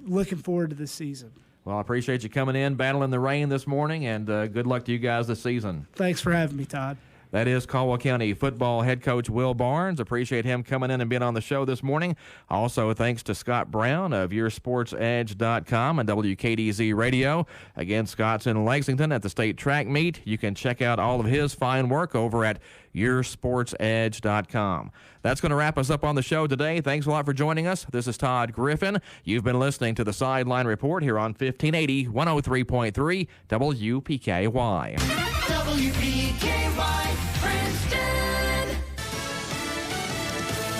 Speaker 15: looking forward to this season.
Speaker 4: Well, I appreciate you coming in, battling the rain this morning, and good luck to you guys this season.
Speaker 15: Thanks for having me, Todd.
Speaker 4: That is Caldwell County football head coach Will Barnes. Appreciate him coming in and being on the show this morning. Also, thanks to Scott Brown of YourSportsEdge.com and WKDZ Radio. Again, Scott's in Lexington at the state track meet. You can check out all of his fine work over at YourSportsEdge.com. That's going to wrap us up on the show today. Thanks a lot for joining us. This is Todd Griffin. You've been listening to the Sideline Report here on 1580 103.3 WPKY.
Speaker 19: WPKY Princeton.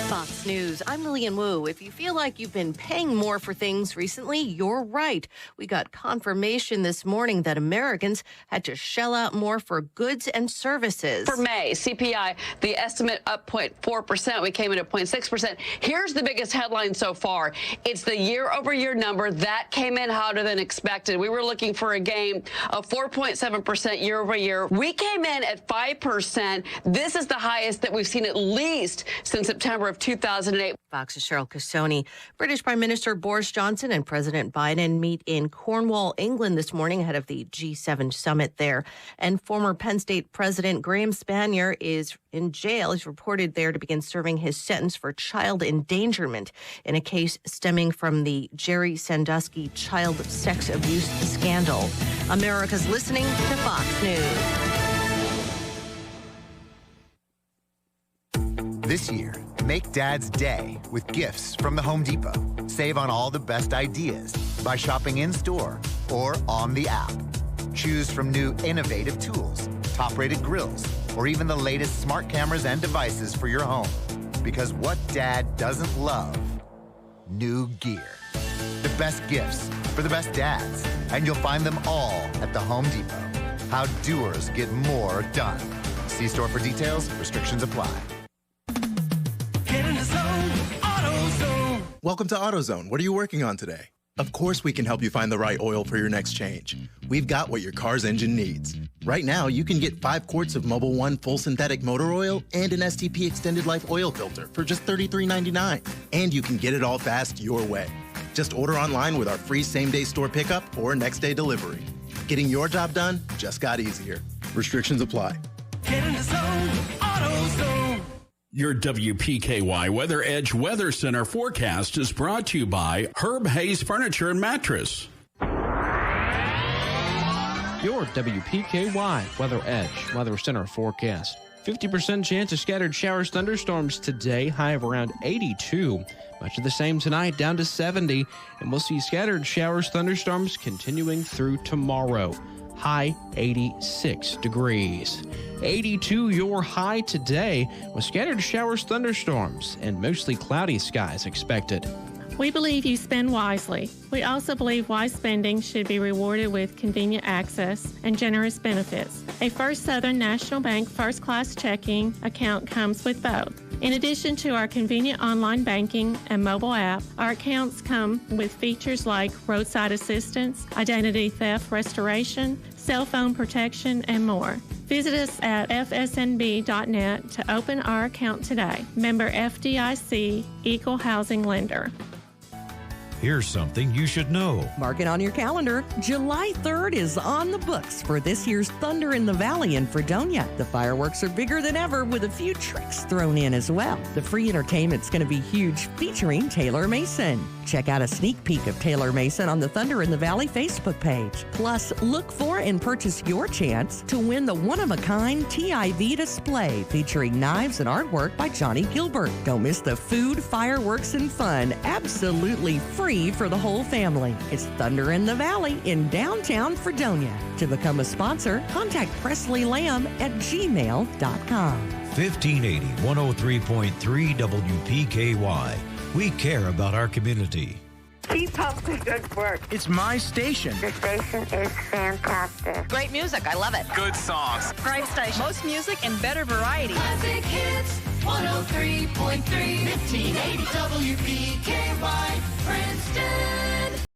Speaker 19: Fox News, I'm Lillian Wu. If you feel like you've been paying more for things recently, you're right. We got confirmation this morning that Americans had to shell out more for goods and services.
Speaker 20: For May, CPI, the estimate up 0.4%. We came in at 0.6%. Here's the biggest headline so far. It's the year-over-year number that came in hotter than expected. We were looking for a gain of 4.7% year-over-year. We came in at 5%. This is the highest that we've seen at least since September of 2000. 2008.
Speaker 19: Fox's Cheryl Cassoni. British Prime Minister Boris Johnson and President Biden meet in Cornwall, England this morning ahead of the G7 summit there. And former Penn State President Graham Spanier is in jail. He's reported there to begin serving his sentence for child endangerment in a case stemming from the Jerry Sandusky child sex abuse scandal. America's listening to Fox News.
Speaker 21: This year, make Dad's Day with gifts from the Home Depot. Save on all the best ideas by shopping in-store or on the app. Choose from new innovative tools, top-rated grills, or even the latest smart cameras and devices for your home. Because what Dad doesn't love? New gear. The best gifts for the best dads. And you'll find them all at the Home Depot. How doers get more done. See store for details. Restrictions apply.
Speaker 22: Welcome to AutoZone. What are you working on today? Of course we can help you find the right oil for your next change. We've got what your car's engine needs. Right now, you can get 5 quarts of Mobil 1 full synthetic motor oil and an STP extended life oil filter for just $33.99. And you can get it all fast your way. Just order online with our free same-day store pickup or next-day delivery. Getting your job done just got easier. Restrictions apply.
Speaker 23: Get in the zone, AutoZone. Your WPKY Weather Edge Weather Center forecast is brought to you by Herb Hayes Furniture and Mattress.
Speaker 11: Your WPKY Weather Edge Weather Center forecast. 50% chance of scattered showers, thunderstorms today, high of around 82. Much of the same tonight, down to 70. And we'll see scattered showers, thunderstorms continuing through tomorrow. High 86 degrees. 82 your high today with scattered showers, thunderstorms, and mostly cloudy skies expected.
Speaker 24: We believe you spend wisely. We also believe wise spending should be rewarded with convenient access and generous benefits. A First Southern National Bank first-class checking account comes with both. In addition to our convenient online banking and mobile app, our accounts come with features like roadside assistance, identity theft restoration, cell phone protection, and more. Visit us at fsnb.net to open our account today. Member FDIC, Equal Housing Lender.
Speaker 3: Here's something you should know.
Speaker 25: Mark it on your calendar. July 3rd is on the books for this year's Thunder in the Valley in Fredonia. The fireworks are bigger than ever with a few tricks thrown in as well. The free entertainment's going to be huge, featuring Taylor Mason. Check out a sneak peek of Taylor Mason on the Thunder in the Valley Facebook page. Plus, look for and purchase your chance to win the one-of-a-kind TIV display featuring knives and artwork by Johnny Gilbert. Don't miss the food, fireworks, and fun. Absolutely free for the whole family. It's Thunder in the Valley in downtown Fredonia. To become a sponsor, contact Presley Lamb at gmail.com.
Speaker 3: 1580 103.3 WPKY. We care about our community.
Speaker 26: Keep up the good work.
Speaker 27: It's my station.
Speaker 26: The station is fantastic.
Speaker 28: Great music. I love it.
Speaker 27: Good songs.
Speaker 28: Great station. Most music and better variety.
Speaker 23: Classic hits 103.3 1580 WPKY Princeton.